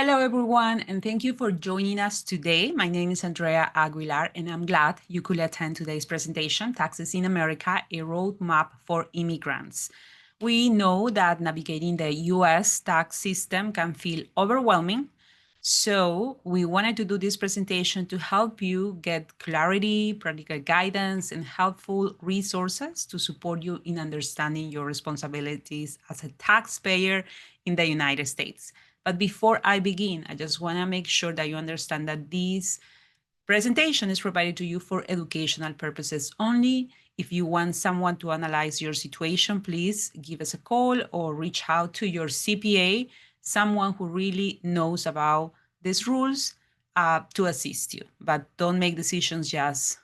Hello, everyone, and thank you for joining us today. My name is Andrea Aguilar, and I'm glad you could attend today's presentation, Taxes in America, a Roadmap for Immigrants. We know that navigating the U.S. tax system can feel overwhelming, so we wanted to do this presentation to help you get clarity, practical guidance, and helpful resources to support you in understanding your responsibilities as a taxpayer in the United States. But before I begin, I just want to make sure that you understand that this presentation is provided to you for educational purposes only. If you want someone to analyze your situation, please give us a call or reach out to your CPA, someone who really knows about these rules to assist you. But don't make decisions just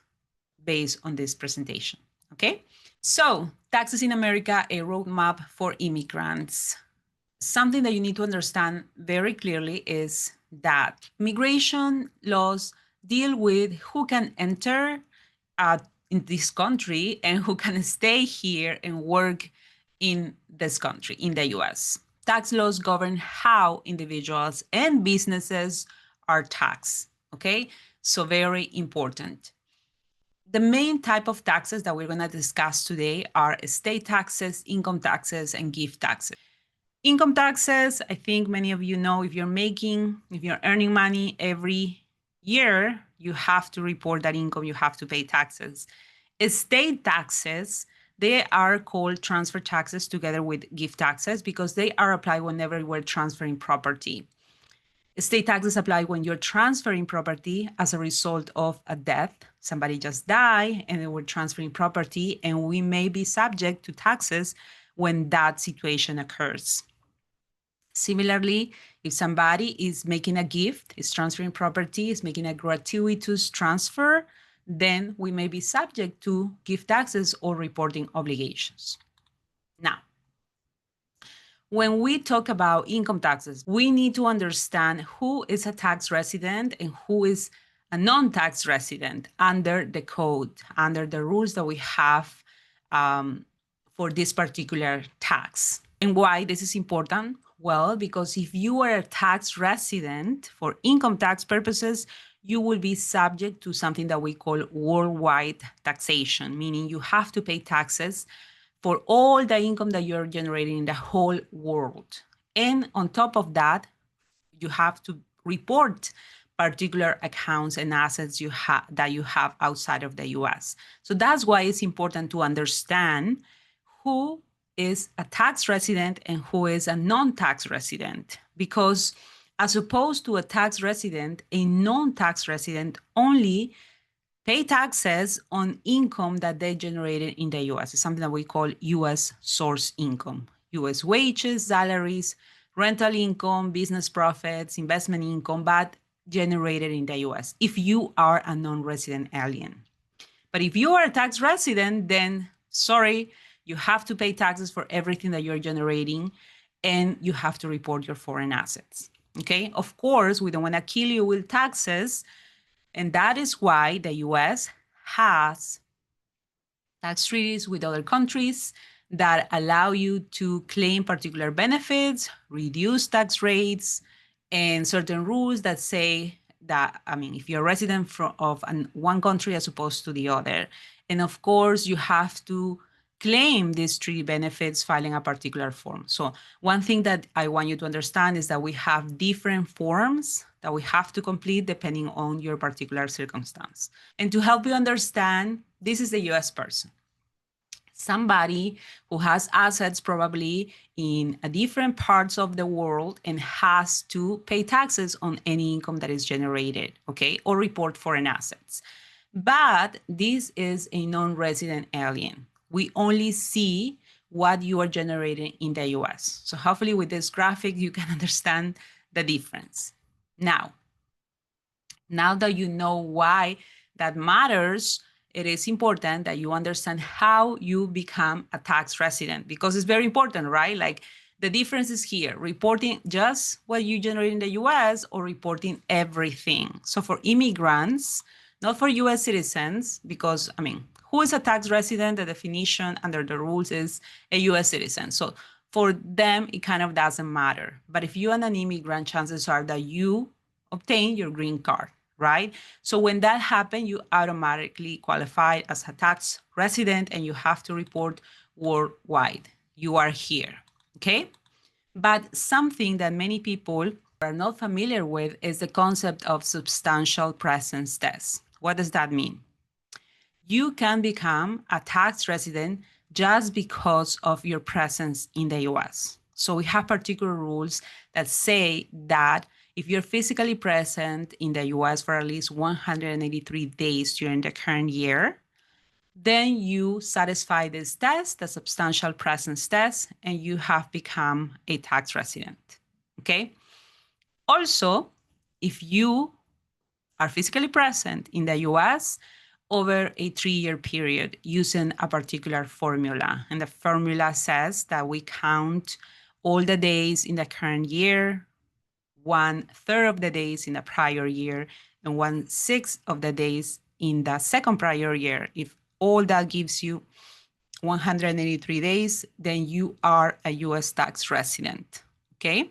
based on this presentation, okay? So, Taxes in America, a Roadmap for Immigrants. Something that you need to understand very clearly is that immigration laws deal with who can enter in this country and who can stay here and work in this country, in the US. Tax laws govern how individuals and businesses are taxed, okay? So very important. The main type of taxes that we're gonna discuss today are estate taxes, income taxes, and gift taxes. Income taxes, I think many of you know, if you're earning money every year, you have to report that income, you have to pay taxes. Estate taxes, they are called transfer taxes together with gift taxes because they are applied whenever we're transferring property. Estate taxes apply when you're transferring property as a result of a death. Somebody just died and they were transferring property, and we may be subject to taxes when that situation occurs. Similarly, if somebody is making a gift, is transferring property, is making a gratuitous transfer, then we may be subject to gift taxes or reporting obligations. Now, when we talk about income taxes, we need to understand who is a tax resident and who is a non-tax resident under the code, under the rules that we have for this particular tax. And why this is important? Well, because if you are a tax resident for income tax purposes, you will be subject to something that we call worldwide taxation, meaning you have to pay taxes for all the income that you're generating in the whole world. And on top of that, you have to report particular accounts and assets that you have outside of the US. So that's why it's important to understand who is a tax resident and who is a non-tax resident, because as opposed to a tax resident, a non-tax resident only pay taxes on income that they generated in the US. It's something that we call US source income, US wages, salaries, rental income, business profits, investment income, but generated in the US if you are a non-resident alien. But if you are a tax resident, then sorry, you have to pay taxes for everything that you're generating, and you have to report your foreign assets, okay? Of course, we don't want to kill you with taxes, and that is why the US has tax treaties with other countries that allow you to claim particular benefits, reduce tax rates, and certain rules that say that, if you're a resident of one country as opposed to the other. And of course, you have to claim these treaty benefits filing a particular form. So one thing that I want you to understand is that we have different forms that we have to complete depending on your particular circumstance. And to help you understand, this is the US person. Somebody who has assets probably in different parts of the world and has to pay taxes on any income that is generated, okay, or report foreign assets. But this is a non-resident alien. We only see what you are generating in the US. So hopefully with this graphic, you can understand the difference. Now that you know why that matters, it is important that you understand how you become a tax resident, because it's very important, right? Like the difference is here, reporting just what you generate in the US or reporting everything. So for immigrants, not for US citizens, because who is a tax resident? The definition under the rules is a US citizen. So For them, it kind of doesn't matter. But if you're an immigrant, chances are that you obtain your green card, right? So when that happens, you automatically qualify as a tax resident and you have to report worldwide. You are here, okay? But something that many people are not familiar with is the concept of substantial presence test. What does that mean? You can become a tax resident just because of your presence in the US. So we have particular rules that say that if you're physically present in the US for at least 183 days during the current year, then you satisfy this test, the substantial presence test, and you have become a tax resident, okay? Also, if you are physically present in the US over a 3-year period using a particular formula. And the formula says that we count all the days in the current year, 1/3 of the days in the prior year, and 1/6 of the days in the second prior year. If all that gives you 183 days, then you are a US tax resident, okay?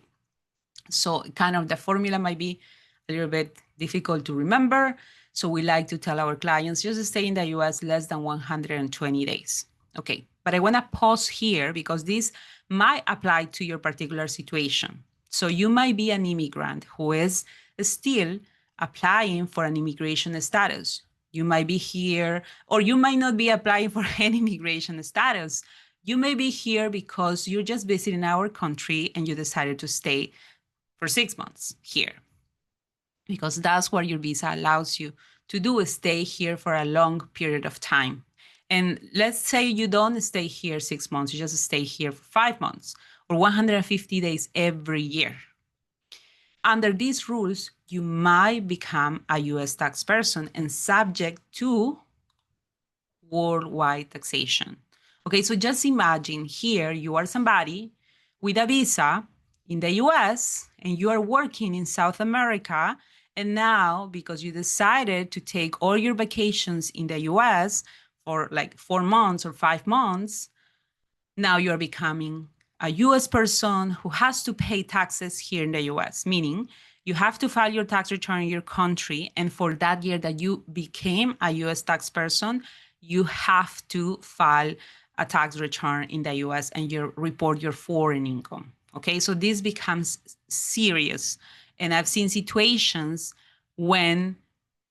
So kind of the formula might be a little bit difficult to remember. So we like to tell our clients, just stay in the US less than 120 days. Okay, but I wanna pause here because this might apply to your particular situation. So you might be an immigrant who is still applying for an immigration status. You might be here, or you might not be applying for any immigration status. You may be here because you're just visiting our country and you decided to stay for 6 months here, because that's what your visa allows you to do, is stay here for a long period of time. And let's say you don't stay here 6 months, you just stay here for 5 months or 150 days every year. Under these rules, you might become a US tax person and subject to worldwide taxation. Okay, so just imagine here you are somebody with a visa in the US and you are working in South America. And now, because you decided to take all your vacations in the US for like 4 months or 5 months, now you're becoming a US person who has to pay taxes here in the US, meaning you have to file your tax return in your country. And for that year that you became a US tax person, you have to file a tax return in the US and you report your foreign income. Okay, so this becomes serious. And I've seen situations when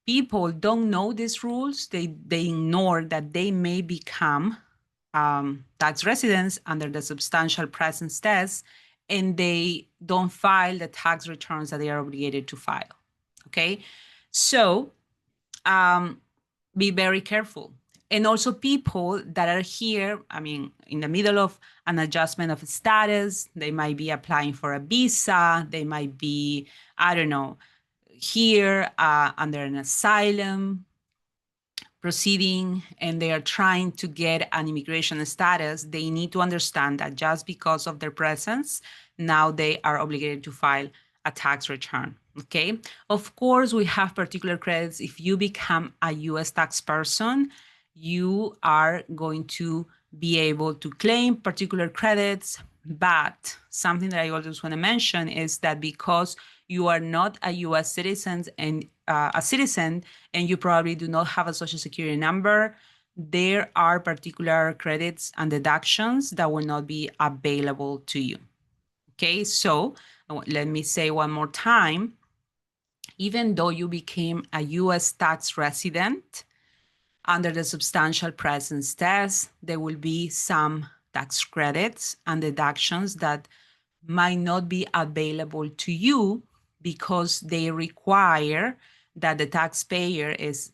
people don't know these rules, they ignore that they may become tax residents under the substantial presence test, and they don't file the tax returns that they are obligated to file. Okay, so be very careful. And also people that are here, I mean, in the middle of an adjustment of status, they might be applying for a visa, they might be, I don't know, here under an asylum proceeding, and they are trying to get an immigration status. They need to understand that just because of their presence, now they are obligated to file a tax return. Okay, of course, we have particular credits. If you become a US tax person, you are going to be able to claim particular credits. But something that I always want to mention is that because you are not a US citizen and you probably do not have a social security number, there are particular credits and deductions that will not be available to you. Okay, so let me say one more time. Even though you became a US tax resident, under the substantial presence test, there will be some tax credits and deductions that might not be available to you because they require that the taxpayer is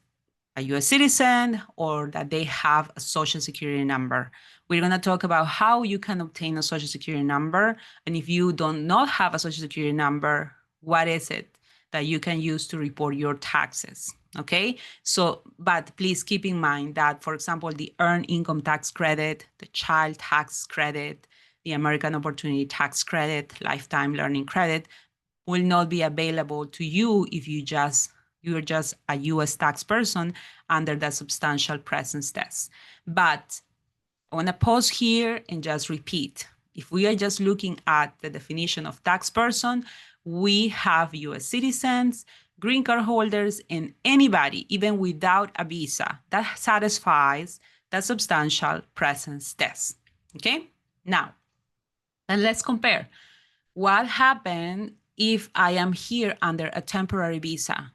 a US citizen or that they have a social security number. We're going to talk about how you can obtain a social security number. And if you do not have a social security number, what is it that you can use to report your taxes? Okay, so, but please keep in mind that, for example, the Earned Income Tax Credit, the Child Tax Credit, the American Opportunity Tax Credit, Lifetime Learning Credit will not be available to you if you're just a US tax person under the substantial presence test. But I want to pause here and just repeat. if we are just looking at the definition of tax person, we have US citizens, green card holders, and anybody, even without a visa, that satisfies the substantial presence test. Okay? Now, and let's compare. What happens if I am here under a temporary visa,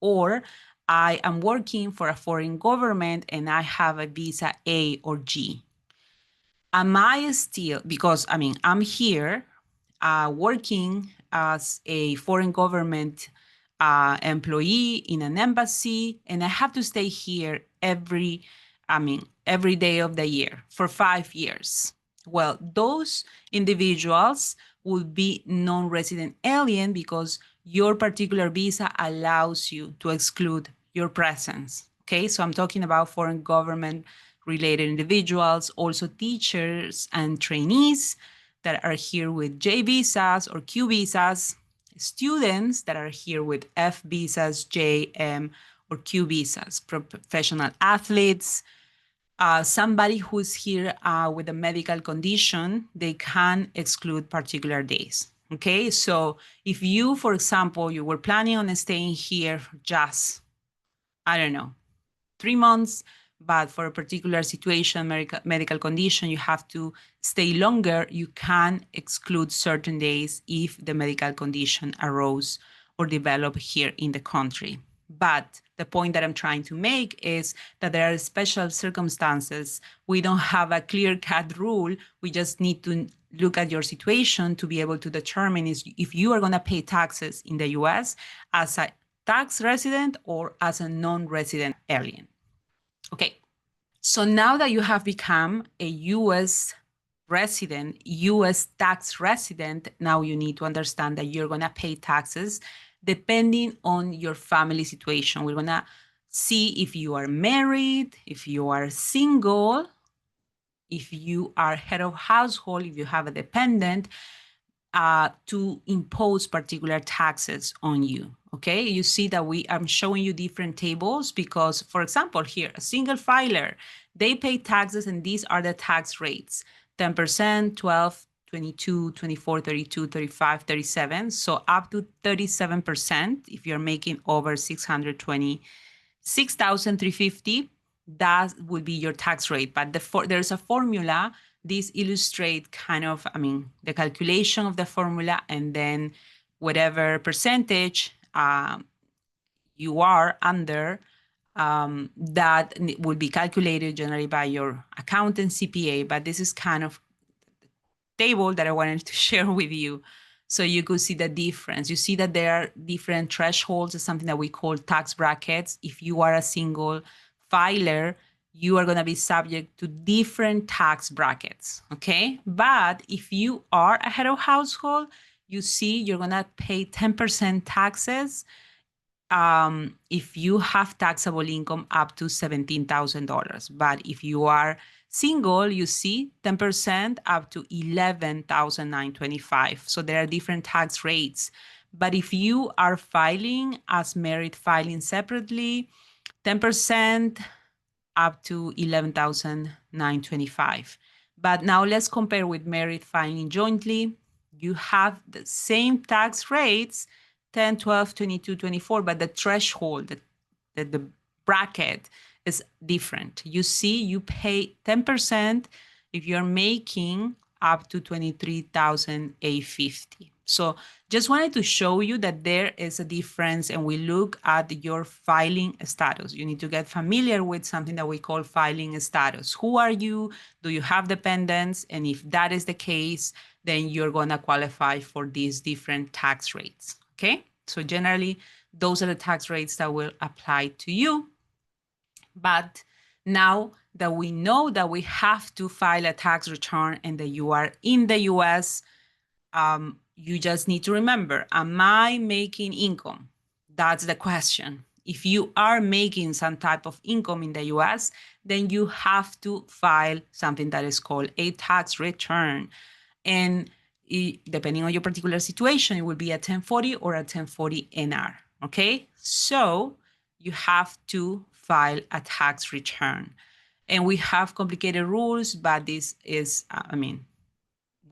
or I am working for a foreign government and I have a visa A or G? Am I still, because I'm here working as a foreign government employee in an embassy, and I have to stay here every day of the year for 5 years. Well, those individuals will be non-resident alien because your particular visa allows you to exclude your presence. Okay, so I'm talking about foreign government related individuals, also teachers and trainees that are here with J visas or Q visas, students that are here with F visas, J, M, or Q visas, professional athletes, somebody who's here with a medical condition, they can exclude particular days. Okay, so if you, for example, you were planning on staying here for just, I don't know, 3 months, but for a particular situation, medical condition, you have to stay longer, you can exclude certain days if the medical condition arose or developed here in the country. But the point that I'm trying to make is that there are special circumstances. We don't have a clear-cut rule. We just need to look at your situation to be able to determine if you are going to pay taxes in the US as a tax resident or as a non-resident alien. Okay, so now that you have become a US resident, US tax resident, now you need to understand that you're going to pay taxes depending on your family situation. We're going to see if you are married, if you are single, if you are head of household, if you have a dependent, to impose particular taxes on you. Okay, you see that I'm showing you different tables because, for example, here, a single filer, they pay taxes and these are the tax rates: 10%, 12, 22, 24, 32, 35, 37. So up to 37% if you're making over 626,350, that would be your tax rate. But there's a formula. This illustrates kind of, the calculation of the formula, and then whatever percentage you are under, that will be calculated generally by your accountant CPA. But this is kind of table that I wanted to share with you so you could see the difference. You see that there are different thresholds, something that we call tax brackets. If you are a single filer, you are going to be subject to different tax brackets, okay? But if you are a head of household, you see you're going to pay 10% taxes if you have taxable income up to $17,000. But if you are single, you see 10% up to $11,925. So there are different tax rates. But if you are filing as married, filing separately, 10% up to $11,925. But now let's compare with married filing jointly. You have the same tax rates, 10, 12, 22, 24, but the threshold, the bracket is different. You see, you pay 10% if you're making up to $23,850. So just wanted to show you that there is a difference, and we look at your filing status. You need to get familiar with something that we call filing status. Who are you? Do you have dependents? And if that is the case, then you're going to qualify for these different tax rates, okay? So generally, those are the tax rates that will apply to you. But now that we know that we have to file a tax return and that you are in the US, you just need to remember, am I making income? That's the question. If you are making some type of income in the US, then you have to file something that is called a tax return. And depending on your particular situation, it will be a 1040 or a 1040 NR, okay? So you have to file a tax return. And we have complicated rules, but this is,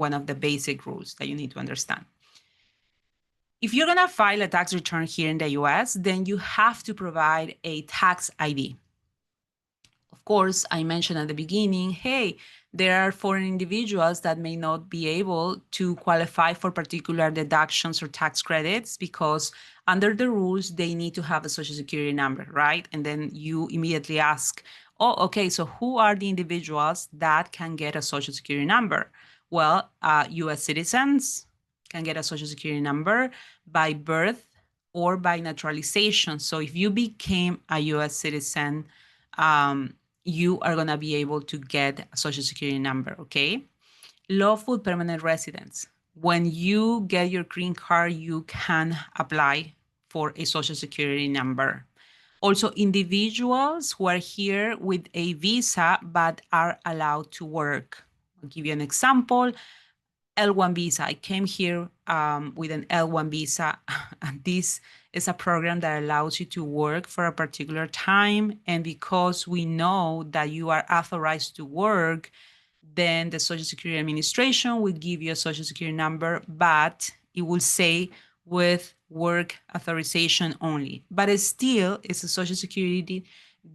one of the basic rules that you need to understand. If you're gonna file a tax return here in the US, then you have to provide a tax ID. Of course, I mentioned at the beginning, hey, there are foreign individuals that may not be able to qualify for particular deductions or tax credits because under the rules, they need to have a social security number, right? And then you immediately ask, oh, okay, so who are the individuals that can get a social security number? Well, US citizens can get a social security number by birth or by naturalization. So if you became a US citizen, you are going to be able to get a social security number, okay? Lawful permanent residents. When you get your green card, you can apply for a social security number. Also, individuals who are here with a visa but are allowed to work. I'll give you an example. L1 visa. I came here with an L1 visa. And this is a program that allows you to work for a particular time. And because we know that you are authorized to work, then the Social Security Administration will give you a Social Security number, but it will say with work authorization only. But it still is a Social Security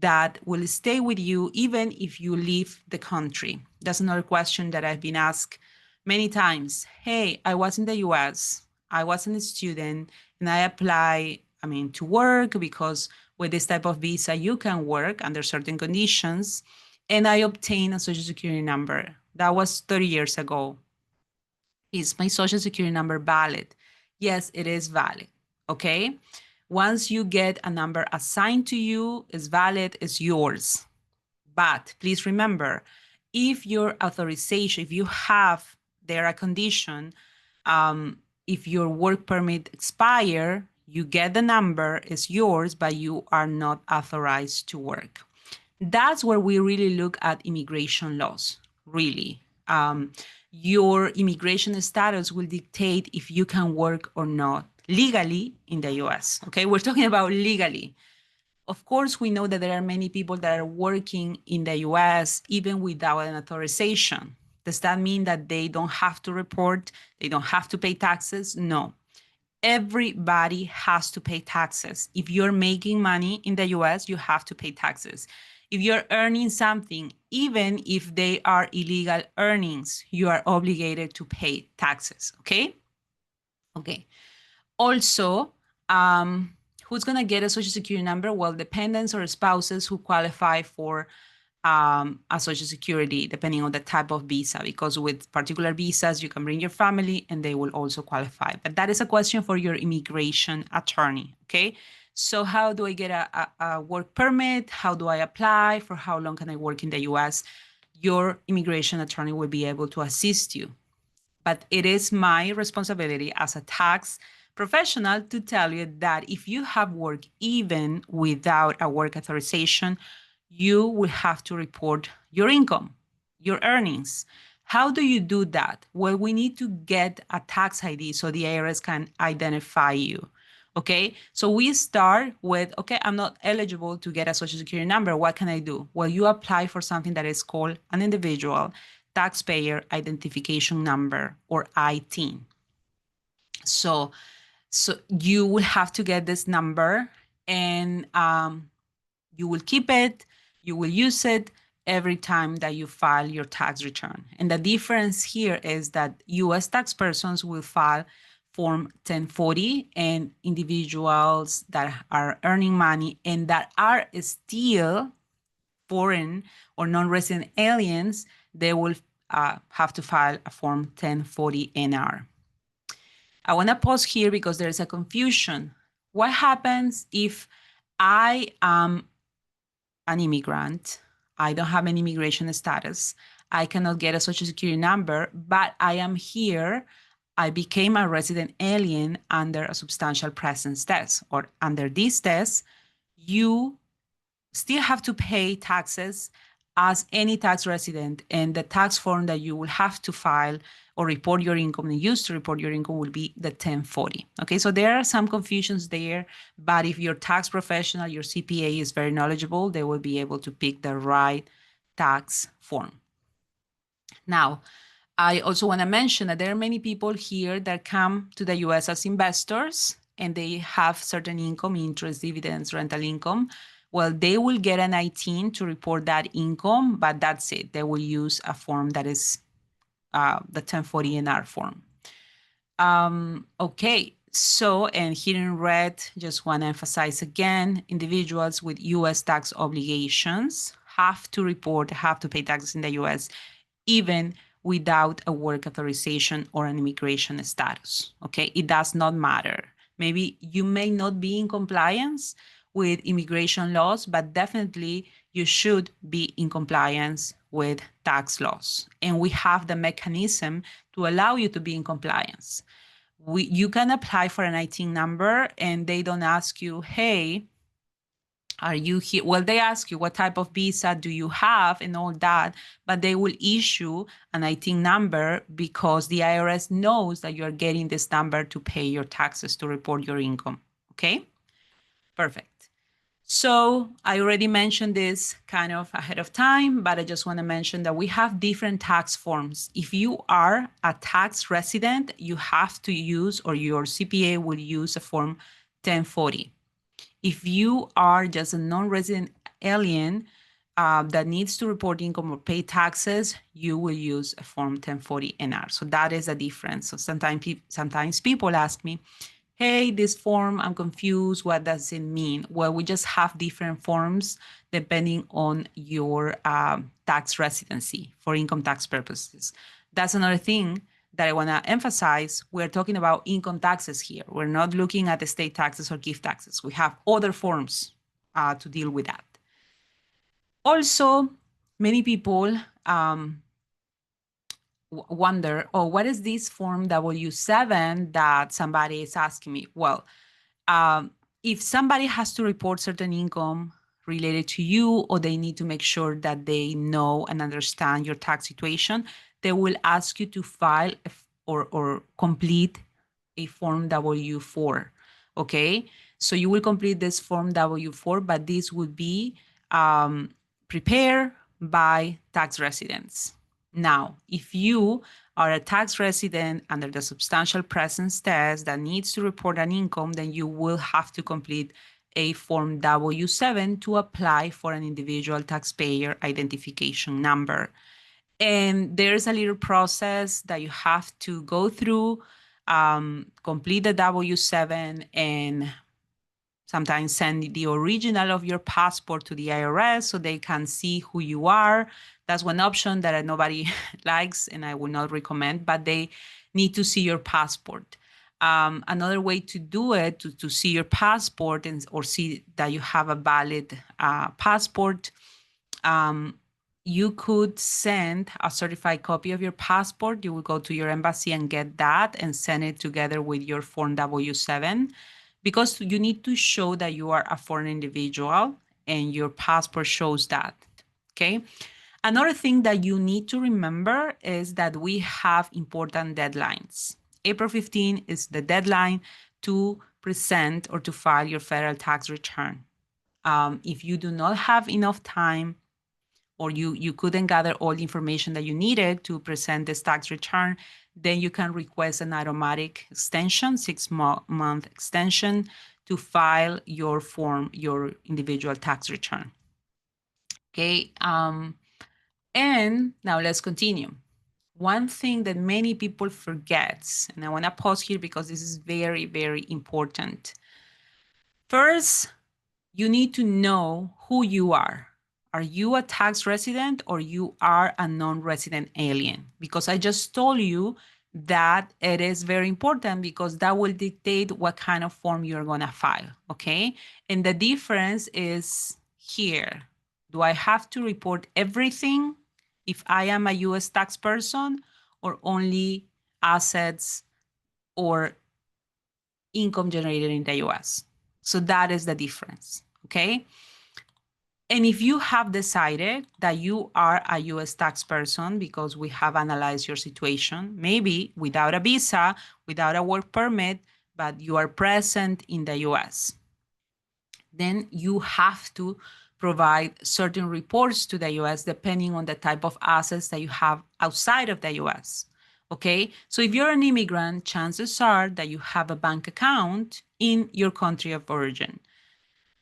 that will stay with you even if you leave the country. That's another question that I've been asked many times. Hey, I was in the US, I wasn't a student, and I apply, to work because with this type of visa, you can work under certain conditions. And I obtained a social security number. That was 30 years ago. Is my social security number valid? Yes, it is valid, okay? Once you get a number assigned to you, it's valid, it's yours. But please remember, if your authorization, if you have there a condition, if your work permit expire, you get the number, it's yours, but you are not authorized to work. That's where we really look at immigration laws, really. Your immigration status will dictate if you can work or not legally in the US, okay? We're talking about legally. Of course, we know that there are many people that are working in the US even without an authorization. Does that mean that they don't have to report? They don't have to pay taxes? No. Everybody has to pay taxes. If you're making money in the US, you have to pay taxes. If you're earning something, even if they are illegal earnings, you are obligated to pay taxes, okay? Okay. Also, who's gonna get a social security number? Well, dependents or spouses who qualify for a social security, depending on the type of visa, because with particular visas, you can bring your family and they will also qualify. But that is a question for your immigration attorney, okay? So how do I get a work permit? How do I apply? For how long can I work in the US? Your immigration attorney will be able to assist you. But it is my responsibility as a tax professional to tell you that if you have work even without a work authorization, you will have to report your income, your earnings. How do you do that? Well, we need to get a tax ID so the IRS can identify you. Okay, so we start with, okay, I'm not eligible to get a social security number. What can I do? Well, you apply for something that is called an individual taxpayer identification number, or ITIN. So you will have to get this number, and you will keep it, you will use it every time that you file your tax return. And the difference here is that US tax persons will file Form 1040, and individuals that are earning money and that are still foreign or non-resident aliens, they will have to file a Form 1040 NR. I want to pause here because there's a confusion. What happens if I am an immigrant? I don't have any immigration status. I cannot get a social security number, but I am here. I became a resident alien under a substantial presence test, or under this test, you still have to pay taxes as any tax resident, and the tax form that you will have to file or report your income and use to report your income will be the 1040. Okay, so there are some confusions there, but if your tax professional, your CPA is very knowledgeable, they will be able to pick the right tax form. Now, I also want to mention that there are many people here that come to the US as investors and they have certain income, interest, dividends, rental income. Well, they will get an I-10 to report that income, but that's it. They will use a form that is the 1040NR form. Okay, so, and here in red, just want to emphasize again, individuals with US tax obligations have to report, have to pay taxes in the US, even without a work authorization or an immigration status, okay? It does not matter. Maybe you may not be in compliance with immigration laws, but definitely you should be in compliance with tax laws. And we have the mechanism to allow you to be in compliance. You can apply for an I-10 number and they don't ask you, hey, are you here? Well, they ask you what type of visa do you have and all that, but they will issue an I-10 number because the IRS knows that you're getting this number to pay your taxes, to report your income, okay? Perfect. So I already mentioned this kind of ahead of time, but I just want to mention that we have different tax forms. If you are a tax resident, you have to use, or your CPA will use a form 1040. If you are just a non-resident alien that needs to report income or pay taxes, you will use a form 1040NR. So that is the difference. So sometimes people ask me, hey, this form, I'm confused. What does it mean? Well, we just have different forms depending on your tax residency for income tax purposes. That's another thing that I want to emphasize. We're talking about income taxes here. We're not looking at the state taxes or gift taxes. We have other forms to deal with that. Also, many people wonder, oh, what is this form W7 that somebody is asking me? Well, if somebody has to report certain income related to you, or they need to make sure that they know and understand your tax situation, they will ask you to file or complete a form W4, okay? So you will complete this form W4, but this would be prepared by tax residents. Now, if you are a tax resident under the substantial presence test that needs to report an income, then you will have to complete a form W7 to apply for an individual taxpayer identification number. And there's a little process that you have to go through, complete the W7, and sometimes send the original of your passport to the IRS so they can see who you are. That's one option that nobody likes and I would not recommend, but they need to see your passport. Another way to do it, to see your passport or see that you have a valid passport, you could send a certified copy of your passport. You will go to your embassy and get that and send it together with your form W7. Because you need to show that you are a foreign individual and your passport shows that, okay? Another thing that you need to remember is that we have important deadlines. April 15 is the deadline to present or to file your federal tax return. If you do not have enough time, or you couldn't gather all the information that you needed to present this tax return, then you can request an automatic extension, 6-month extension, to file your form, your individual tax return. Okay, and now let's continue. One thing that many people forget, and I want to pause here because this is very, very important. First, you need to know who you are. Are you a tax resident or you are a non-resident alien? Because I just told you that it is very important because that will dictate what kind of form you're going to file, okay? And the difference is here. Do I have to report everything if I am a US tax person, or only assets or income generated in the US? So that is the difference, okay? And if you have decided that you are a US tax person because we have analyzed your situation, maybe without a visa, without a work permit, but you are present in the US, then you have to provide certain reports to the US depending on the type of assets that you have outside of the US. Okay, so if you're an immigrant, chances are that you have a bank account in your country of origin.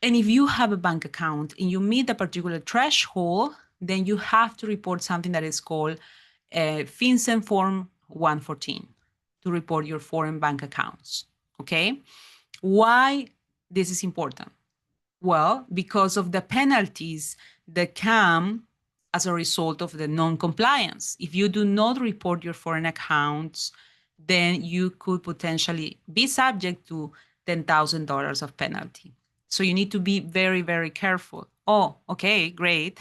And if you have a bank account and you meet a particular threshold, then you have to report something that is called FinCEN Form 114 to report your foreign bank accounts. Okay, why this is important? Well, because of the penalties that come as a result of the non-compliance. If you do not report your foreign accounts, then you could potentially be subject to $10,000 of penalty. So you need to be very, very careful. Oh, okay, great.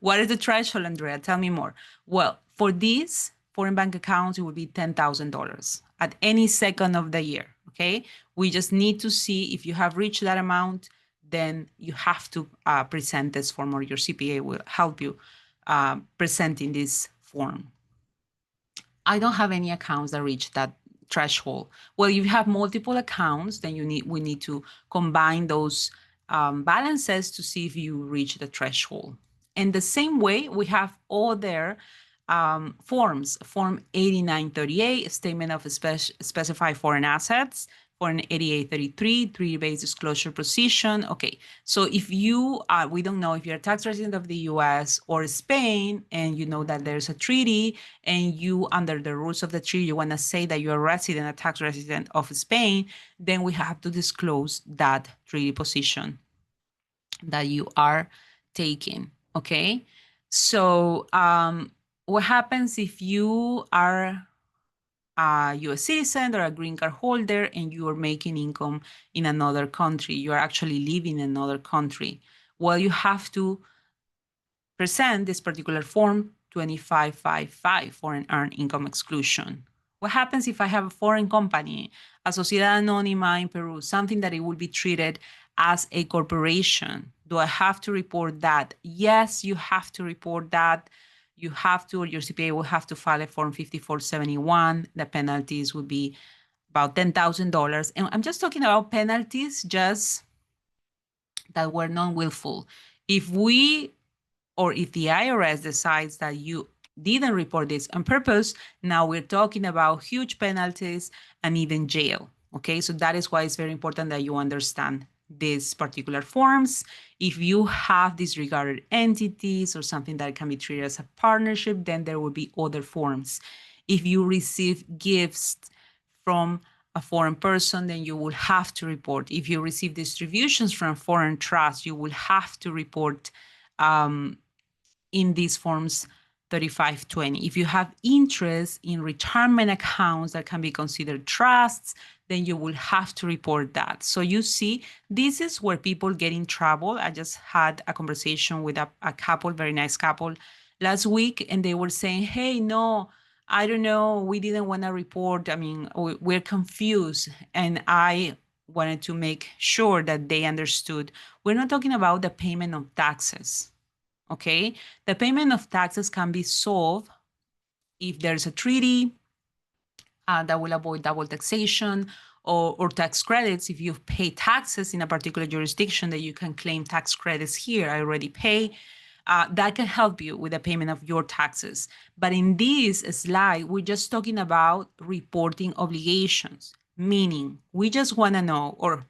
What is the threshold, Andrea? Tell me more. Well, for these foreign bank accounts, it would be $10,000 at any second of the year, okay? We just need to see if you have reached that amount, then you have to present this form, or your CPA will help you presenting this form. I don't have any accounts that reach that threshold. Well, if you have multiple accounts, then we need to combine those balances to see if you reach the threshold. In the same way, we have other forms. Form 8938, Statement of Specified Foreign Assets. Form 8833, Treaty-Based Disclosure Position. Okay, so if you are, we don't know if you're a tax resident of the US or Spain, and you know that there's a treaty, and you, under the rules of the treaty, you want to say that you're a resident, a tax resident of Spain, then we have to disclose that treaty position that you are taking, okay? So what happens if you are a US citizen or a green card holder and you are making income in another country? You are actually living in another country. Well, you have to present this particular form 2555, Foreign Earned Income Exclusion. What happens if I have a foreign company, a Sociedad Anónima in Peru, something that it will be treated as a corporation? Do I have to report that? Yes, you have to report that. You have to, or your CPA will have to file a Form 5471. The penalties would be about $10,000. And I'm just talking about penalties just that were non-willful. If we, or if the IRS decides that you didn't report this on purpose, now we're talking about huge penalties and even jail. Okay, so that is why it's very important that you understand these particular forms. If you have disregarded entities or something that can be treated as a partnership, then there will be other forms. If you receive gifts from a foreign person, then you will have to report. If you receive distributions from foreign trusts, you will have to report in these forms 3520. If you have interest in retirement accounts that can be considered trusts, then you will have to report that. So you see, this is where people get in trouble. I just had a conversation with a couple, very nice couple last week, and they were saying, hey, no, I don't know, we didn't want to report. I mean, we're confused. And I wanted to make sure that they understood. We're not talking about the payment of taxes. Okay, the payment of taxes can be solved if there's a treaty that will avoid double taxation, or tax credits. If you pay taxes in a particular jurisdiction, that you can claim tax credits here. I already pay. That can help you with the payment of your taxes. But in this slide, we're just talking about reporting obligations, meaning we just want to know, or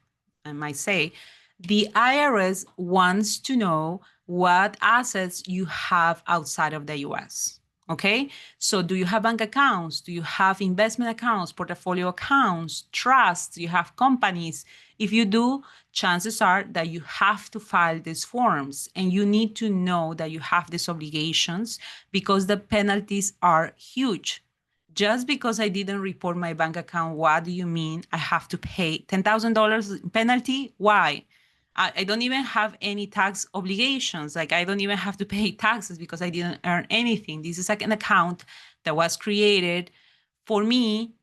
I might say, the IRS wants to know what assets you have outside of the US, okay? So do you have bank accounts? Do you have investment accounts, portfolio accounts, trusts? Do you have companies? If you do, chances are that you have to file these forms, and you need to know that you have these obligations because the penalties are huge. Just because I didn't report my bank account, what do you mean I have to pay $10,000 penalty? Why? I don't even have any tax obligations. Like, I don't even have to pay taxes because I didn't earn anything. This is like an account that was created for me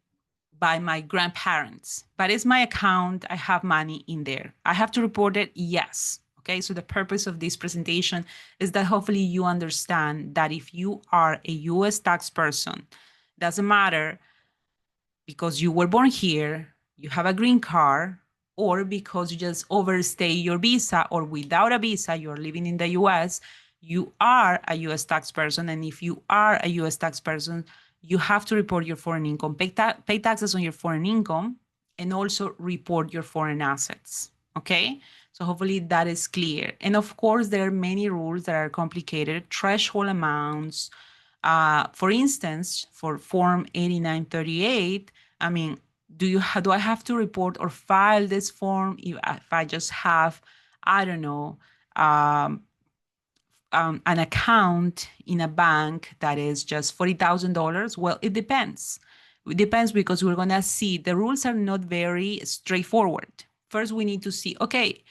by my grandparents, but it's my account. I have money in there. I have to report it? Yes. Okay, so the purpose of this presentation is that hopefully you understand that if you are a US tax person, doesn't matter, because you were born here, you have a green card, or because you just overstay your visa, or without a visa, you're living in the US, you are a US tax person. And if you are a US tax person, you have to report your foreign income, pay taxes on your foreign income, and also report your foreign assets. Okay? So hopefully that is clear. And of course, there are many rules that are complicated, threshold amounts. For instance, for Form 8938, I mean, do I have to report or file this form if I just have, I don't know, an account in a bank that is just $40,000? Well, it depends. It depends because we're going to see the rules are not very straightforward. First, we need to see, okay,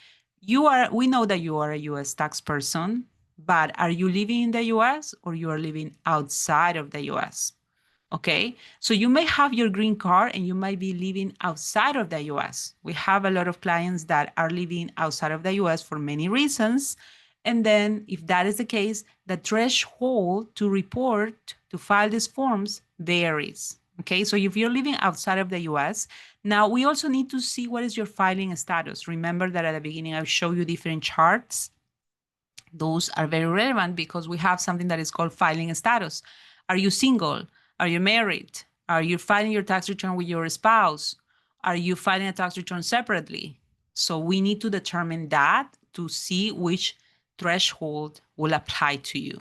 we know that you are a US tax person, but are you living in the US or you are living outside of the US? Okay, so you may have your green card and you might be living outside of the US. We have a lot of clients that are living outside of the US for many reasons. And then if that is the case, the threshold to report, to file these forms varies. Okay, so if you're living outside of the US, now we also need to see what is your filing status. Remember that at the beginning, I showed you different charts. Those are very relevant because we have something that is called filing status. Are you single? Are you married? Are you filing your tax return with your spouse? Are you filing a tax return separately? So we need to determine that to see which threshold will apply to you.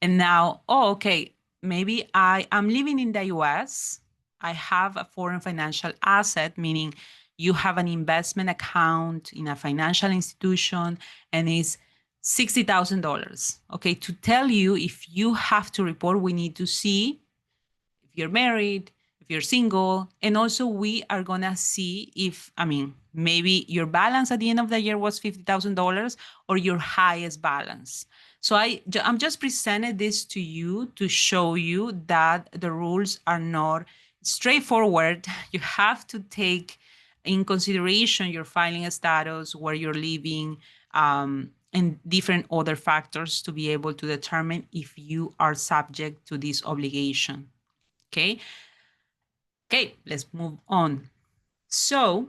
And now, okay, maybe I am living in the US. I have a foreign financial asset, meaning you have an investment account in a financial institution and it's $60,000. Okay, to tell you if you have to report, we need to see if you're married, if you're single, and also we are gonna see if, maybe your balance at the end of the year was $50,000 or your highest balance. So I'm just presented this to you to show you that the rules are not straightforward. You have to take in consideration your filing status, where you're living, and different other factors to be able to determine if you are subject to this obligation. Okay. Okay, let's move on. So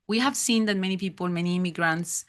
we have seen that many people, many immigrants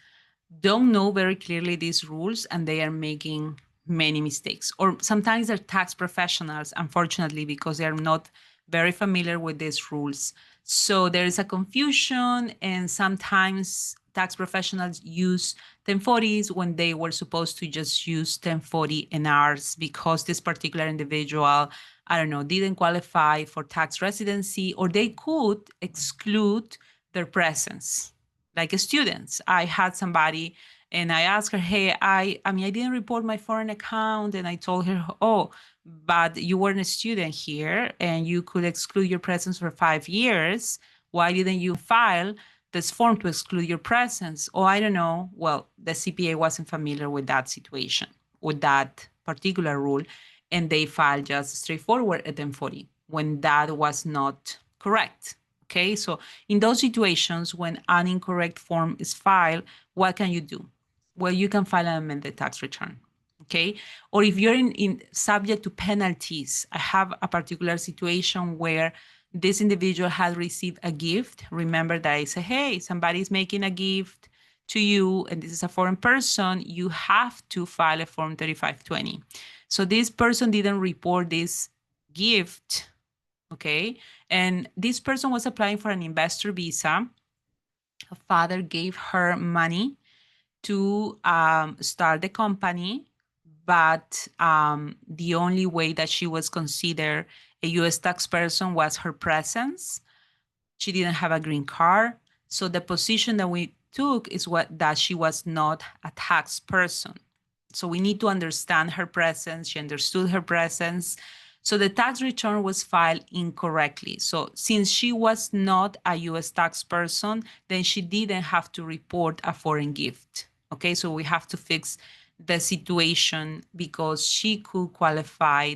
don't know very clearly these rules and they are making many mistakes. Or sometimes they're tax professionals, unfortunately, because they are not very familiar with these rules. So there is a confusion, and sometimes tax professionals use 1040s when they were supposed to just use 1040 NRs because this particular individual, I don't know, didn't qualify for tax residency, or they could exclude their presence. Like students, I had somebody and I asked her, hey, I didn't report my foreign account. And I told her, oh, but you weren't a student here and you could exclude your presence for 5 years. Why didn't you file this form to exclude your presence? Oh, I don't know. Well, the CPA wasn't familiar with that situation, with that particular rule. And they filed just straightforward at 1040 when that was not correct. Okay, so in those situations when an incorrect form is filed, what can you do? Well, you can file an amended tax return. Okay, or if you're in subject to penalties, I have a particular situation where this individual has received a gift. Remember that I say, hey, somebody's making a gift to you and this is a foreign person, you have to file a form 3520. So this person didn't report this gift. Okay, and this person was applying for an investor visa. Her father gave her money to start the company, but the only way that she was considered a US tax person was her presence. She didn't have a green card. So the position that we took is that she was not a tax person. So we need to understand her presence. She understood her presence. So the tax return was filed incorrectly. So since she was not a US tax person, then she didn't have to report a foreign gift. Okay, so we have to fix the situation because she could qualify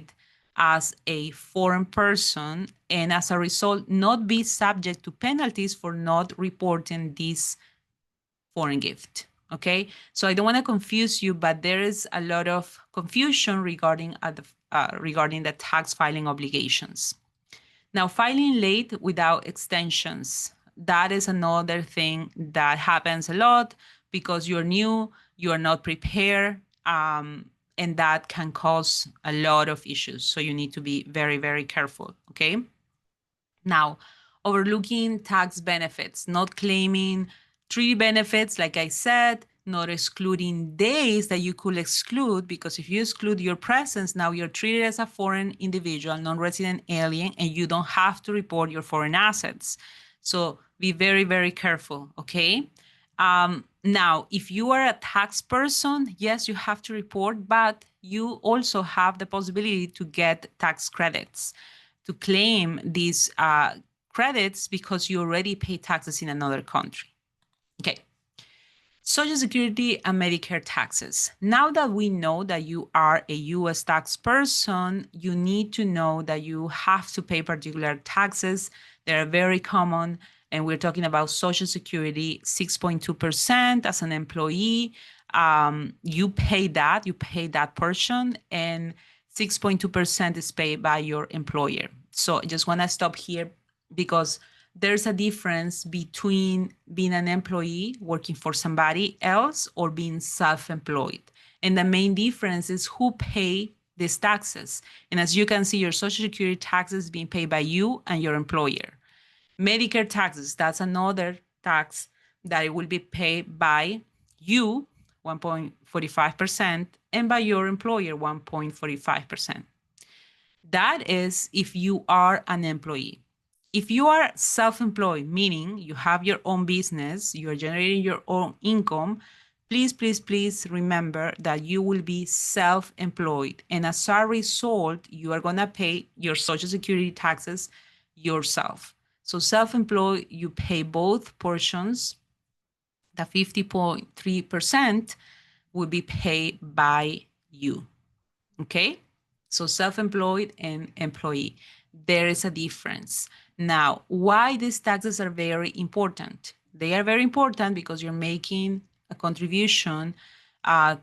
as a foreign person and as a result not be subject to penalties for not reporting this foreign gift. Okay, so I don't want to confuse you, but there is a lot of confusion regarding the tax filing obligations. Now, filing late without extensions. that is another thing that happens a lot because you're new, you are not prepared, and that can cause a lot of issues. So you need to be very, very careful, okay? Now, overlooking tax benefits, not claiming treaty benefits, like I said, not excluding days that you could exclude, because if you exclude your presence, now you're treated as a foreign individual, non-resident alien, and you don't have to report your foreign assets. So be very, very careful, okay? Now, if you are a tax person, yes, you have to report, but you also have the possibility to get tax credits, to claim these credits because you already pay taxes in another country. Okay. Social Security and Medicare taxes. Now that we know that you are a U.S. tax person, you need to know that you have to pay particular taxes. They're very common, and we're talking about Social Security, 6.2% as an employee. You pay that portion, and 6.2% is paid by your employer. So I just want to stop here because there's a difference between being an employee working for somebody else or being self-employed. And the main difference is who pay these taxes. And as you can see, your Social Security taxes being paid by you and your employer. Medicare taxes, that's another tax that it will be paid by you, 1.45%, and by your employer, 1.45%. That is if you are an employee. If you are self-employed, meaning you have your own business, you are generating your own income, please, please, please remember that you will be self-employed. And as a result, you are going to pay your Social Security taxes yourself. So self-employed, you pay both portions. The 50.3% will be paid by you, okay? So self-employed and employee, there is a difference. Now, why these taxes are very important? They are very important because you're making a contribution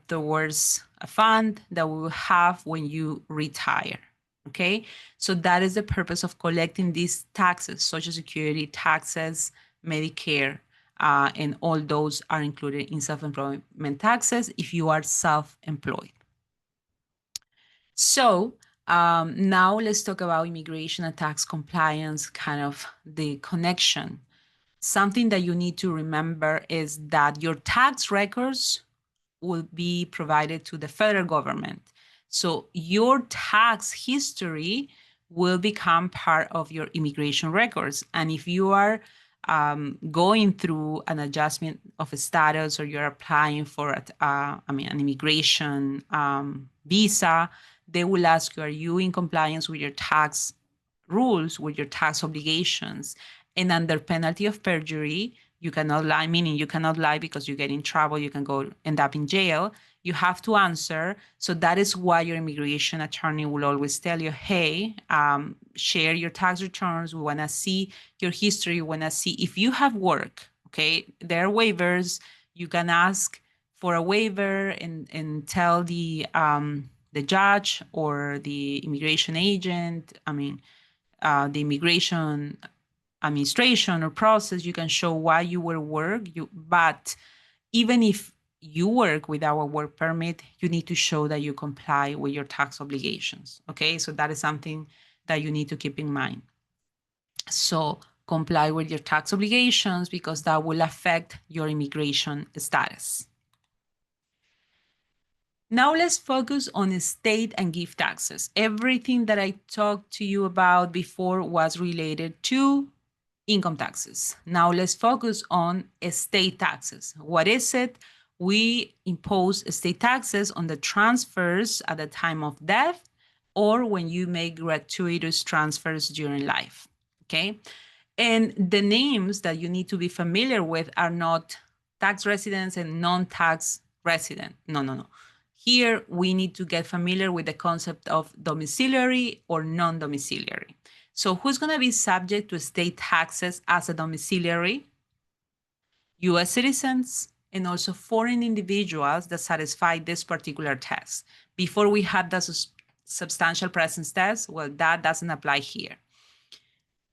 towards a fund that we will have when you retire, okay? So that is the purpose of collecting these taxes, Social Security taxes, Medicare, and all those are included in self-employment taxes if you are self-employed. So now let's talk about immigration and tax compliance, kind of the connection. Something that you need to remember is that your tax records will be provided to the federal government. So your tax history will become part of your immigration records. And if you are going through an adjustment of a status or you're applying for an immigration visa, they will ask you, are you in compliance with your tax rules, with your tax obligations? And under penalty of perjury, you cannot lie, meaning you cannot lie because you get in trouble, you can end up in jail. You have to answer. So that is why your immigration attorney will always tell you, hey, share your tax returns. We want to see your history. We want to see if you have work, okay? There are waivers. You can ask for a waiver and tell the judge or the immigration agent, the immigration administration or process, you can show why you will work. But even if you work without a work permit, you need to show that you comply with your tax obligations, okay? So that is something that you need to keep in mind. So comply with your tax obligations because that will affect your immigration status. Now let's focus on estate and gift taxes. Everything that I talked to you about before was related to income taxes. Now let's focus on estate taxes. What is it? We impose estate taxes on the transfers at the time of death or when you make gratuitous transfers during life, okay? And the names that you need to be familiar with are not tax residents and non-tax resident. No. Here, we need to get familiar with the concept of domiciliary or non-domiciliary. So who's going to be subject to state taxes as a domiciliary? U.S. citizens and also foreign individuals that satisfy this particular test. Before we had the substantial presence test, well, that doesn't apply here.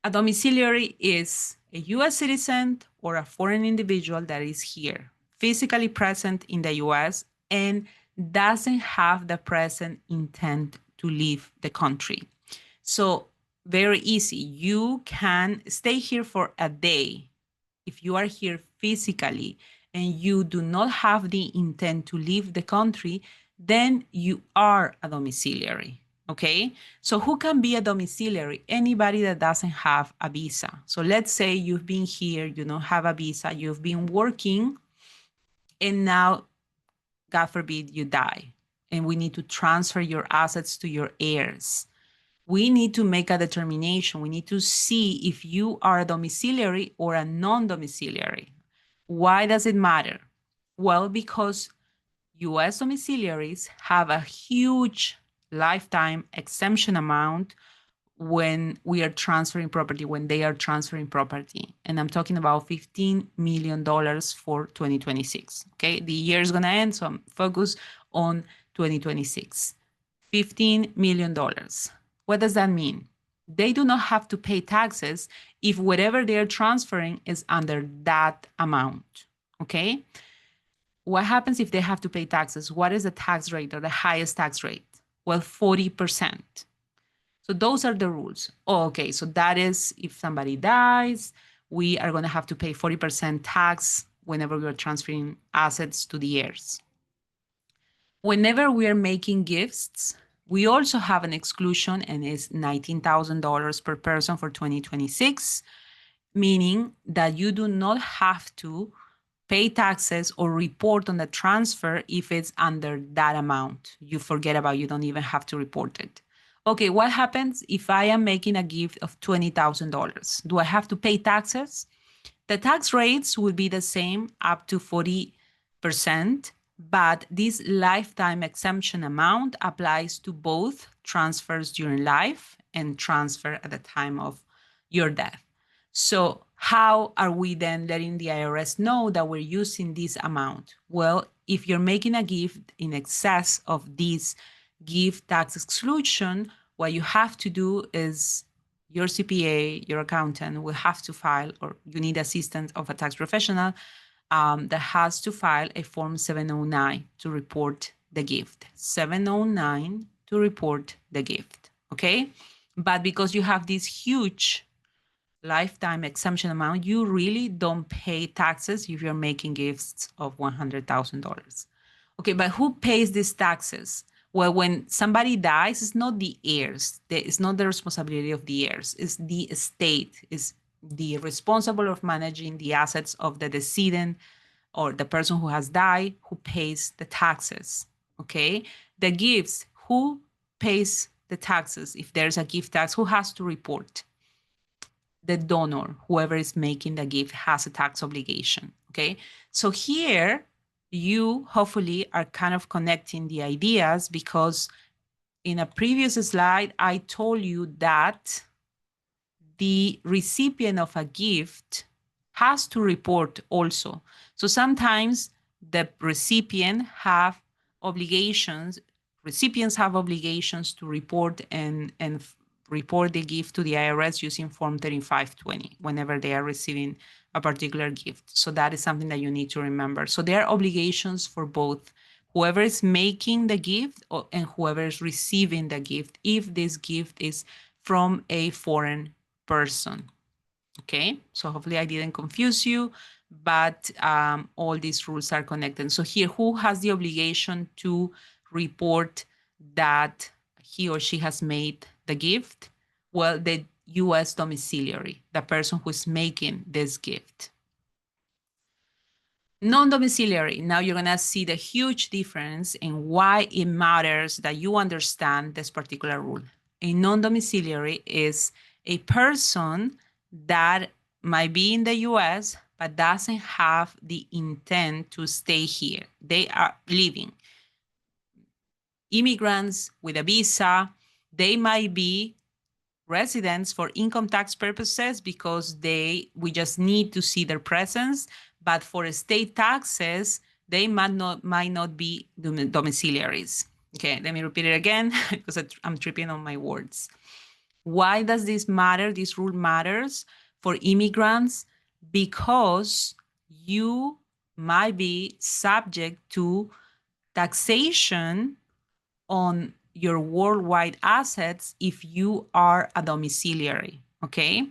A domiciliary is a US citizen or a foreign individual that is here, physically present in the US and doesn't have the present intent to leave the country. So very easy. You can stay here for a day. If you are here physically and you do not have the intent to leave the country, then you are a domiciliary. Okay, so who can be a domiciliary? Anybody that doesn't have a visa. So let's say you've been here, you don't have a visa, you've been working, and now, God forbid, you die, and we need to transfer your assets to your heirs. We need to make a determination. We need to see if you are a domiciliary or a non-domiciliary. Why does it matter? Well, because US domiciliaries have a huge lifetime exemption amount when we are transferring property, when they are transferring property. And I'm talking about $15 million for 2026. Okay, the year is going to end, so I'm focused on 2026. $15 million. What does that mean? They do not have to pay taxes if whatever they're transferring is under that amount. Okay? What happens if they have to pay taxes? What is the tax rate or the highest tax rate? Well, 40%. So those are the rules. Oh, okay, so that is if somebody dies, we are going to have to pay 40% tax whenever we are transferring assets to the heirs. Whenever we are making gifts, we also have an exclusion, and it's $19,000 per person for 2026, meaning that you do not have to pay taxes or report on the transfer if it's under that amount. You forget about it, you don't even have to report it. Okay, what happens if I am making a gift of $20,000? Do I have to pay taxes? The tax rates will be the same, up to 40%, but this lifetime exemption amount applies to both transfers during life and transfer at the time of your death. So how are we then letting the IRS know that we're using this amount? Well, if you're making a gift in excess of this gift tax exclusion, what you have to do is your CPA, your accountant will have to file, or you need assistance of a tax professional that has to file a Form 709 to report the gift. 709 to report the gift, okay? But because you have this huge lifetime exemption amount, you really don't pay taxes if you're making gifts of $100,000. Okay, but who pays these taxes? Well, when somebody dies, it's not the heirs. It's not the responsibility of the heirs. It's the estate. It's the responsible of managing the assets of the decedent or the person who has died who pays the taxes, okay? The gifts, who pays the taxes? If there's a gift tax, who has to report? The donor, whoever is making the gift, has a tax obligation, okay? So here, you hopefully are kind of connecting the ideas, because in a previous slide, I told you that the recipient of a gift has to report also. So sometimes the recipient have obligations, recipients have obligations to report and report the gift to the IRS using Form 3520 whenever they are receiving a particular gift. So that is something that you need to remember. So there are obligations for both whoever is making the gift and whoever is receiving the gift, if this gift is from a foreign person. Okay, so hopefully I didn't confuse you, but all these rules are connected. So here, who has the obligation to report that he or she has made the gift? Well, the US domiciliary, the person who is making this gift. Non-domiciliary, now you're gonna see the huge difference in why it matters that you understand this particular rule. A non-domiciliary is a person that might be in the US, but doesn't have the intent to stay here. They are living. Immigrants with a visa, they might be residents for income tax purposes because we just need to see their presence, but for state taxes, they might not be domiciliaries. Okay, let me repeat it again because I'm tripping on my words. Why does this matter? This rule matters for immigrants because you might be subject to taxation on your worldwide assets if you are a domiciliary, okay?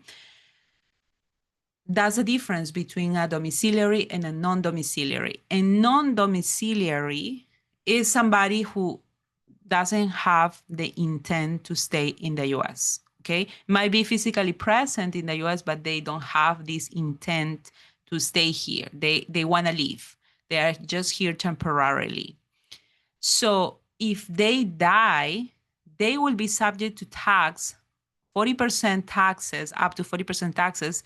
That's the difference between a domiciliary and a non-domiciliary. A non-domiciliary is somebody who doesn't have the intent to stay in the US, okay? Might be physically present in the US, but they don't have this intent to stay here. They want to leave. They are just here temporarily. So if they die, they will be subject to tax, 40% taxes, up to 40% taxes,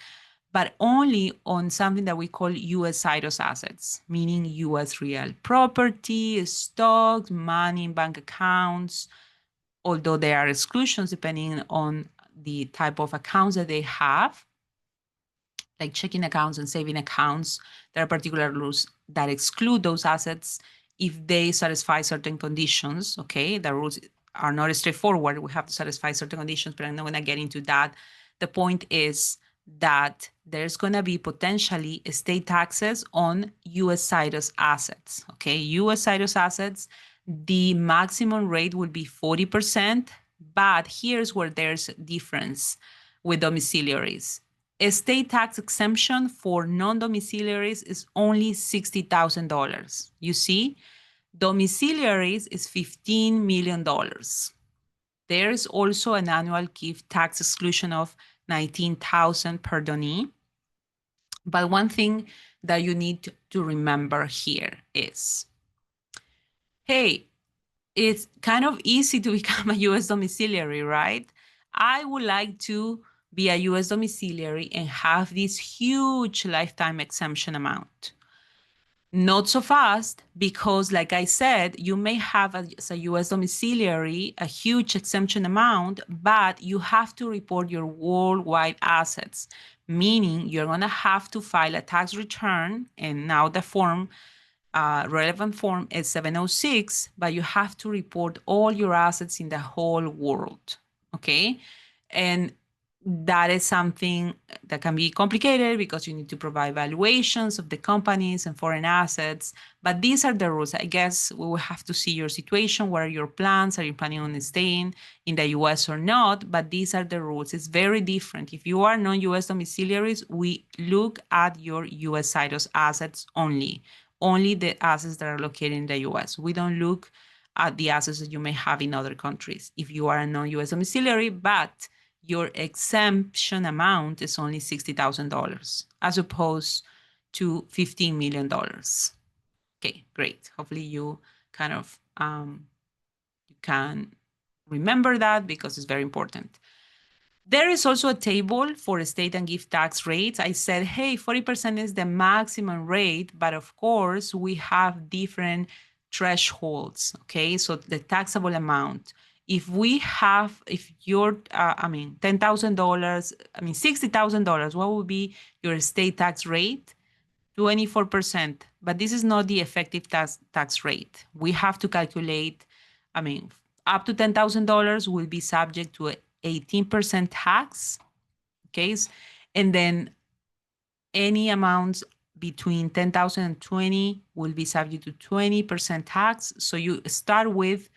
but only on something that we call US Citus assets, meaning US real property, stocks, money in bank accounts, although there are exclusions depending on the type of accounts that they have, like checking accounts and saving accounts. There are particular rules that exclude those assets if they satisfy certain conditions, okay? The rules are not straightforward. We have to satisfy certain conditions, but I'm not gonna get into that. The point is that there's gonna be potentially estate taxes on US Citus assets, okay? US Citus assets, the maximum rate will be 40%, but here's where there's a difference with domiciliaries. Estate tax exemption for non-domiciliaries is only $60,000. You see, domiciliaries is $15 million. There is also an annual gift tax exclusion of $19,000 per donee. But one thing that you need to remember here is, hey, it's kind of easy to become a US domiciliary, right? I would like to be a US domiciliary and have this huge lifetime exemption amount. Not so fast, because like I said, you may have as a US domiciliary a huge exemption amount, but you have to report your worldwide assets, meaning you're gonna have to file a tax return, and now the form, relevant form is 706, but you have to report all your assets in the whole world, okay? And that is something that can be complicated because you need to provide valuations of the companies and foreign assets. But these are the rules. I guess we will have to see your situation. What are your plans? Are you planning on staying in the US or not? But these are the rules. It's very different. If you are non-US domiciliaries, we look at your US Citus assets only the assets that are located in the US. We don't look at the assets that you may have in other countries if you are a non-US domiciliary, but your exemption amount is only $60,000 as opposed to $15 million. Okay, great. Hopefully you kind of you can remember that because it's very important. There is also a table for estate and gift tax rates. I said, hey, 40% is the maximum rate, but of course we have different thresholds, okay? So the taxable amount. If you're, $10,000, $60,000, what would be your estate tax rate? 24%, but this is not the effective tax rate. We have to calculate, up to $10,000 will be subject to 18% tax, okay? And then any amounts between 10,000 and 20 will be subject to 20% tax. So you start with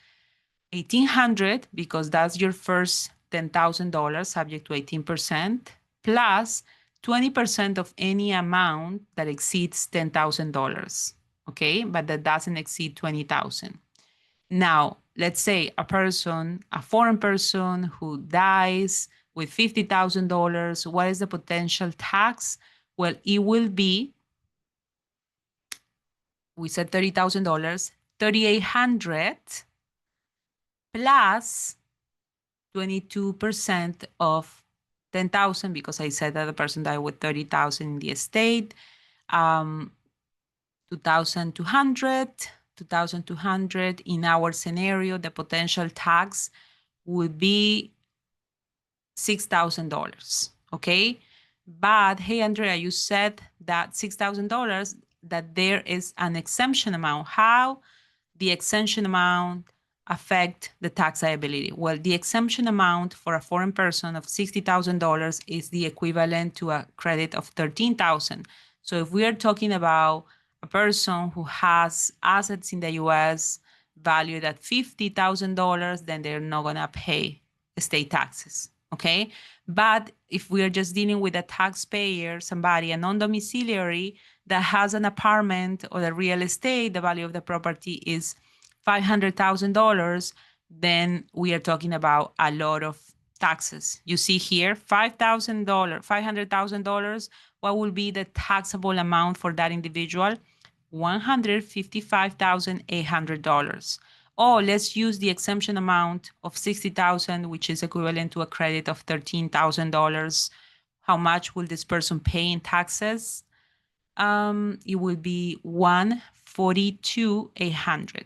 1,800 because that's your first $10,000 subject to 18%, plus 20% of any amount that exceeds $10,000, okay? But that doesn't exceed 20,000. Now, let's say a foreign person who dies with $50,000, what is the potential tax? Well, it will be, we said $30,000, $3,800 plus 22% of 10,000, because I said that the person died with 30,000 in the estate, 2,200 in our scenario, the potential tax would be $6,000, okay? But hey, Andrea, you said that $6,000, that there is an exemption amount. How the exemption amount affect the tax liability? Well, the exemption amount for a foreign person of $60,000 is the equivalent to a credit of $13,000. So if we are talking about a person who has assets in the U.S. valued at $50,000, then they're not gonna pay state taxes, okay? But if we are just dealing with a taxpayer, somebody, a non-domiciliary that has an apartment or the real estate, the value of the property is $500,000, then we are talking about a lot of taxes. You see here, $500,000. What will be the taxable amount for that individual? $155,800. Oh, let's use the exemption amount of $60,000, which is equivalent to a credit of $13,000. How much will this person pay in taxes? It will be $142,800.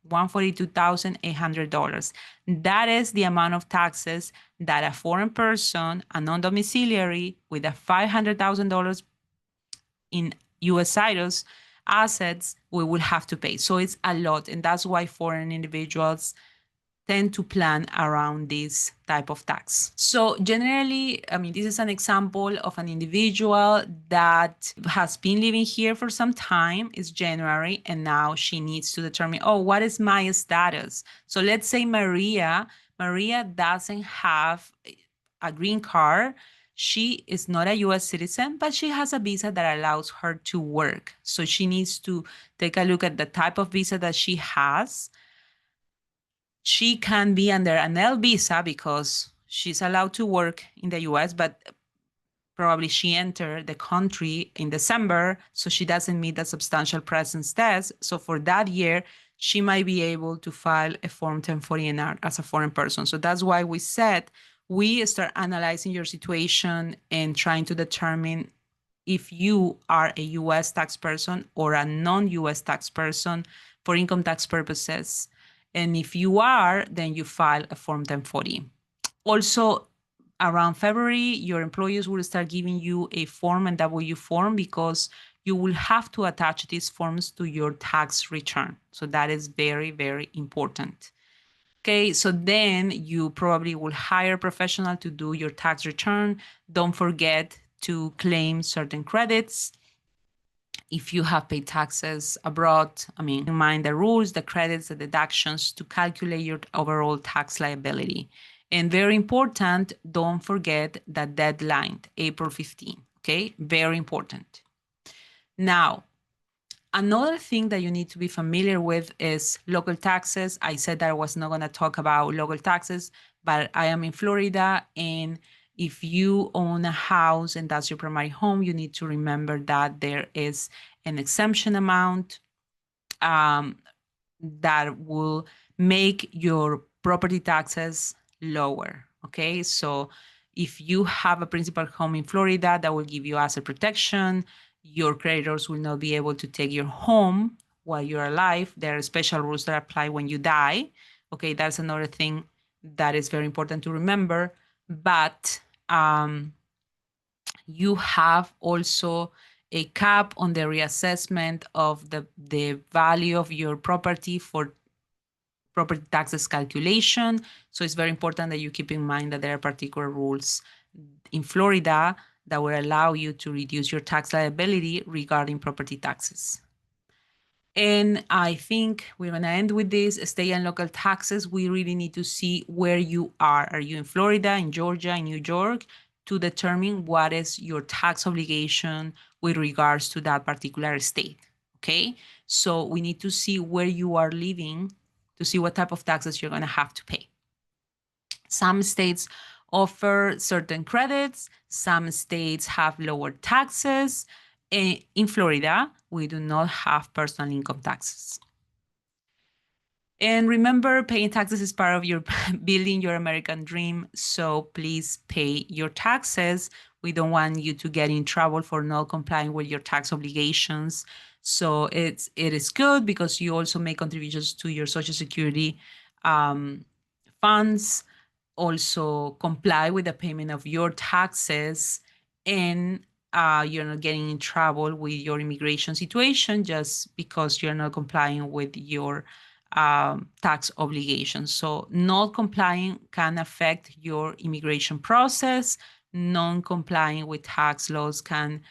$142,800. That is the amount of taxes that a foreign person, a non-domiciliary with a $500,000 in U.S. Cyrus assets, we will have to pay. So it's a lot, and that's why foreign individuals tend to plan around this type of tax. So generally, I mean, this is an example of an individual that has been living here for some time. It's January, and now she needs to determine, oh, what is my status? So let's say Maria doesn't have a green card. She is not a U.S. citizen, but she has a visa that allows her to work. So she needs to take a look at the type of visa that she has. She can be under an L visa because she's allowed to work in the US, but probably she entered the country in December, so she doesn't meet the substantial presence test. So for that year, she might be able to file a Form 1040 as a foreign person. So that's why we said we start analyzing your situation and trying to determine if you are a US tax person or a non-US tax person for income tax purposes. And if you are, then you file a Form 1040. Also, around February, your employers will start giving you a Form and W form because you will have to attach these forms to your tax return. So that is very, very important. Okay, so then you probably will hire a professional to do your tax return. Don't forget to claim certain credits. If you have paid taxes abroad, I mean, mind the rules, the credits, the deductions to calculate your overall tax liability. And very important, don't forget that deadline, April 15, okay? Very important. Now, another thing that you need to be familiar with is local taxes. I said that I was not gonna talk about local taxes, but I am in Florida, and if you own a house and that's your primary home, you need to remember that there is an exemption amount that will make your property taxes lower, okay? So if you have a principal home in Florida, that will give you asset protection. Your creditors will not be able to take your home while you're alive. There are special rules that apply when you die. Okay, that's another thing that is very important to remember. But you have also a cap on the reassessment of the value of your property for property taxes calculation. So it's very important that you keep in mind that there are particular rules in Florida that will allow you to reduce your tax liability regarding property taxes. And I think we're going to end with this. State and local taxes, we really need to see where you are. Are you in Florida, in Georgia, in New York, to determine what is your tax obligation with regards to that particular state, okay? So we need to see where you are living to see what type of taxes you're going to have to pay. Some states offer certain credits. Some states have lower taxes. In Florida, we do not have personal income taxes. And remember, paying taxes is part of your building your American dream. So please pay your taxes. We don't want you to get in trouble for not complying with your tax obligations. So it is good because you also make contributions to your Social Security funds. Also comply with the payment of your taxes, and you're not getting in trouble with your immigration situation just because you're not complying with your tax obligations. So not complying can affect your immigration process. Non-complying with tax laws can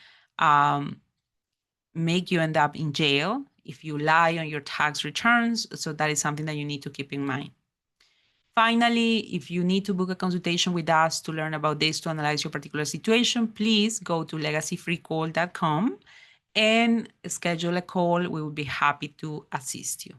make you end up in jail if you lie on your tax returns. So that is something that you need to keep in mind. Finally, if you need to book a consultation with us to learn about this, to analyze your particular situation, please go to legacyfreecall.com and schedule a call. We will be happy to assist you.